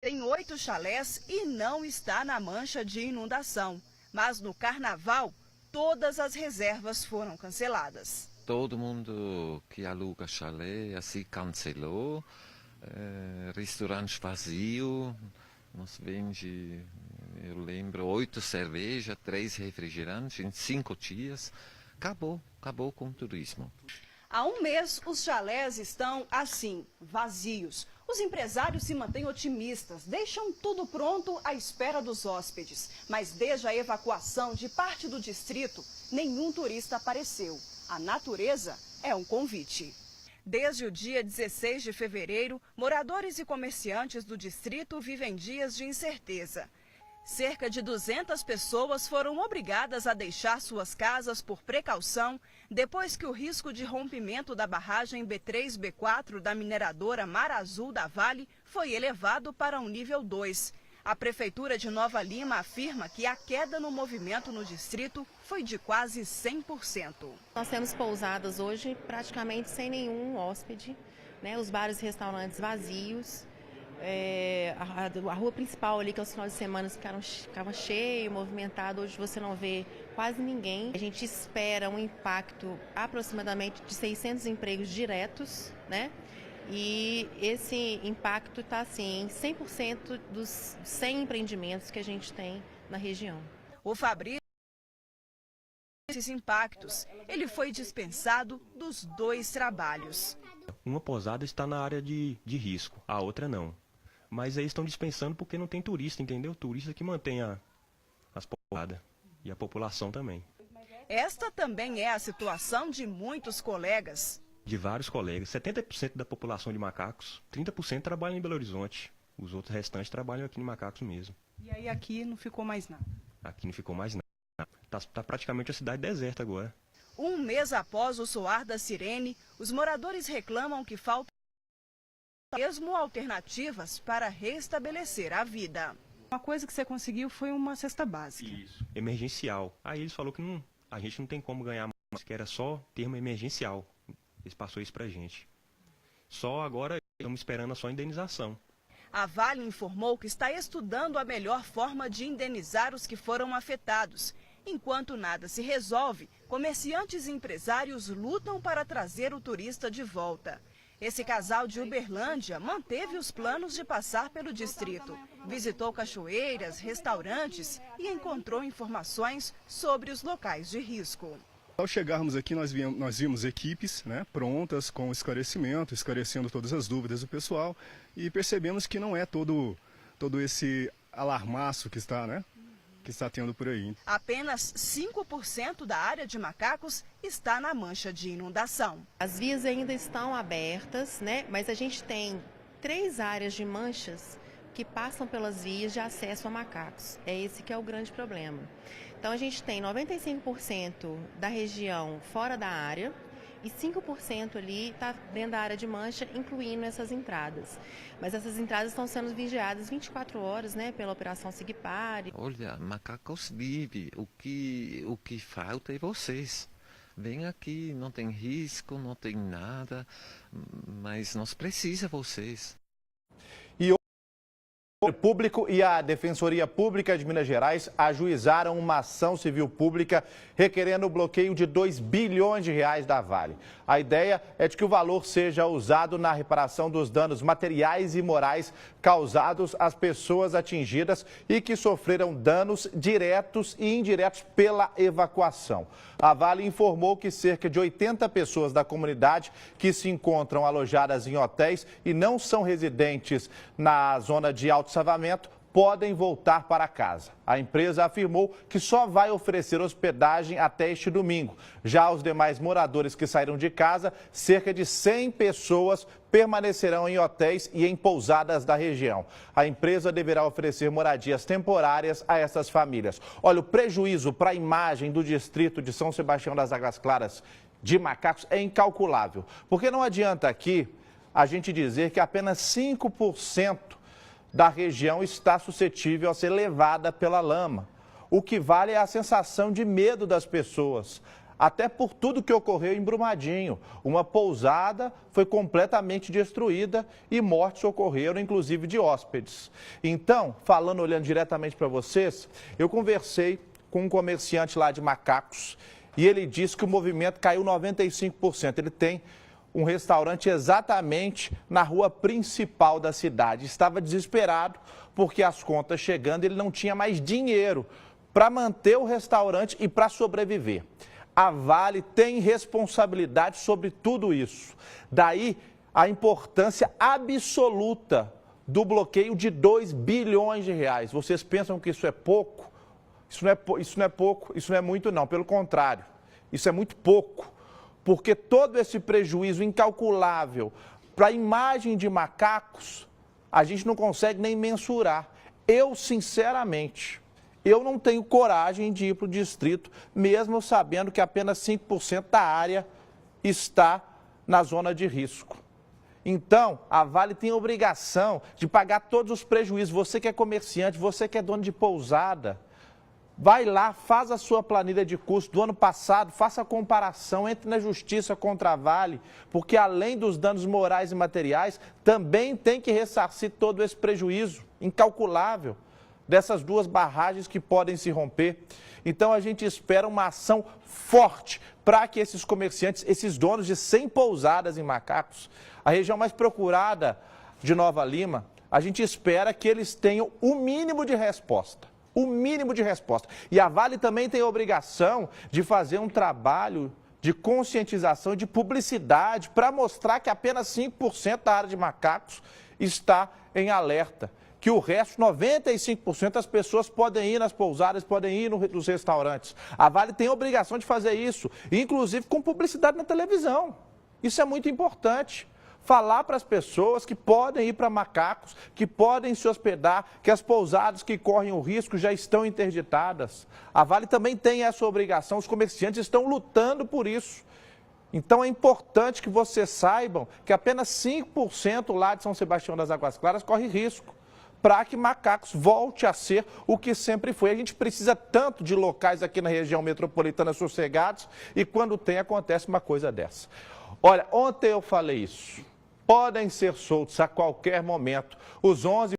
tem 8 chalés e não está na mancha de inundação. Mas no carnaval, todas as reservas foram canceladas. Todo mundo que aluga chalé assim cancelou, restaurante vazio, nós vende, eu lembro, 8 cervejas, 3 refrigerantes em 5 dias. Acabou com o turismo. Há um mês, os chalés estão assim, vazios. Os empresários se mantêm otimistas, deixam tudo pronto à espera dos hóspedes. Mas desde a evacuação de parte do distrito, nenhum turista apareceu. A natureza é um convite. Desde o dia 16 de fevereiro, moradores e comerciantes do distrito vivem dias de incerteza. Cerca de 200 pessoas foram obrigadas a deixar suas casas por precaução, depois que o risco de rompimento da barragem B3/B4 da mineradora Mar Azul da Vale foi elevado para um nível 2. A Prefeitura de Nova Lima afirma que a queda no movimento no distrito foi de quase 100%. Nós temos pousadas hoje praticamente sem nenhum hóspede, né? Os bares e restaurantes vazios. A rua principal ali, que aos finais de semana ficava cheio, movimentado, hoje você não vê quase ninguém. A gente espera um impacto aproximadamente de 600 empregos diretos, né? E esse impacto está assim, em 100% dos 100 empreendimentos que a gente tem na região. O Fabrício esses impactos, ele foi dispensado dos 2 trabalhos. Uma pousada está na área de risco, a outra não. Mas aí estão dispensando porque não tem turista, entendeu? Turista que mantém as pousadas e a população também. Esta também é a situação de muitos colegas. De vários colegas, 70% da população de Macacos, 30% trabalham em Belo Horizonte. Os outros restantes trabalham aqui em Macacos mesmo. E aí aqui não ficou mais nada? Aqui não ficou mais nada. Está praticamente a cidade deserta agora. Um mês após o soar da sirene, os moradores reclamam que faltam mesmo alternativas para restabelecer a vida. Uma coisa que você conseguiu foi uma cesta básica. Isso. Emergencial. Aí eles falaram que a gente não tem como ganhar mais, que era só termo emergencial. Eles passaram isso pra gente. Só agora estamos esperando a sua indenização. A Vale informou que está estudando a melhor forma de indenizar os que foram afetados. Enquanto nada se resolve, comerciantes e empresários lutam para trazer o turista de volta. Esse casal de Uberlândia manteve os planos de passar pelo distrito. Visitou cachoeiras, restaurantes e encontrou informações sobre os locais de risco. Ao chegarmos aqui, nós vimos equipes, né, prontas com esclarecimento, esclarecendo todas as dúvidas do pessoal e percebemos que não é todo esse alarmaço que está tendo por aí. Apenas 5% da área de Macacos está na mancha de inundação. As vias ainda estão abertas, né? Mas a gente tem 3 áreas de manchas que passam pelas vias de acesso a Macacos. É esse que é o grande problema. Então a gente tem 95% da região fora da área e 5% ali está dentro da área de mancha, incluindo essas entradas. Mas essas entradas estão sendo vigiadas 24 horas, né, pela Operação Sigpare. Olha, Macacos vive, o que falta é vocês. Vem aqui, não tem risco, não tem nada, mas nós precisamos de vocês. O Público e a Defensoria Pública de Minas Gerais ajuizaram uma ação civil pública requerendo o bloqueio de R$2 bilhões da Vale. A ideia é de que o valor seja usado na reparação dos danos materiais e morais causados às pessoas atingidas e que sofreram danos diretos e indiretos pela evacuação. A Vale informou que cerca de 80 pessoas da comunidade que se encontram alojadas em hotéis e não são residentes na zona de alto salvamento podem voltar para casa. A empresa afirmou que só vai oferecer hospedagem até este domingo. Já os demais moradores que saíram de casa, cerca de 100 pessoas permanecerão em hotéis e em pousadas da região. A empresa deverá oferecer moradias temporárias a essas famílias. Olha, o prejuízo para a imagem do distrito de São Sebastião das Águas Claras de Macacos é incalculável. Porque não adianta aqui a gente dizer que apenas 5% da região está suscetível a ser levada pela lama. O que vale é a sensação de medo das pessoas. até por tudo que ocorreu em Brumadinho. Uma pousada foi completamente destruída e mortes ocorreram, inclusive de hóspedes. Então, olhando diretamente para vocês, eu conversei com um comerciante lá de Macacos e ele disse que o movimento caiu 95%. Ele tem um restaurante exatamente na rua principal da cidade. Estava desesperado porque as contas chegando, ele não tinha mais dinheiro para manter o restaurante e para sobreviver. A Vale tem responsabilidade sobre tudo isso. Daí a importância absoluta do bloqueio de 2 bilhões de reais. Vocês pensam que isso é pouco? Isso não é pouco, isso não é muito não, pelo contrário, isso é muito pouco. Porque todo esse prejuízo incalculável para a imagem de Macacos, a gente não consegue nem mensurar. Eu, sinceramente, eu não tenho coragem de ir para o distrito, mesmo sabendo que apenas 5% da área está na zona de risco. Então, a Vale tem a obrigação de pagar todos os prejuízos. Você que é comerciante, você que é dono de pousada, vai lá, faz a sua planilha de custo do ano passado, faça a comparação, entre na justiça contra a Vale, porque além dos danos morais e materiais, também tem que ressarcir todo esse prejuízo incalculável dessas 2 barragens que podem se romper. Então a gente espera uma ação forte para que esses comerciantes, esses donos de 100 pousadas em Macacos, a região mais procurada de Nova Lima, a gente espera que eles tenham o mínimo de resposta. O mínimo de resposta. E a Vale também tem a obrigação de fazer um trabalho de conscientização e de publicidade para mostrar que apenas 5% da área de Macacos está em alerta. Que o resto, 95% das pessoas podem ir nas pousadas, podem ir nos restaurantes. A Vale tem a obrigação de fazer isso, inclusive com publicidade na televisão. Isso é muito importante. Falar para as pessoas que podem ir para Macacos, que podem se hospedar, que as pousadas que correm o risco já estão interditadas. A Vale também tem essa obrigação, os comerciantes estão lutando por isso. Então é importante que vocês saibam que apenas 5% lá de São Sebastião das Águas Claras corre risco, para que Macacos volte a ser o que sempre foi. A gente precisa tanto de locais aqui na região metropolitana sossegados e quando tem, acontece uma coisa dessa. Olha, ontem eu falei isso. Podem ser soltos a qualquer momento os 11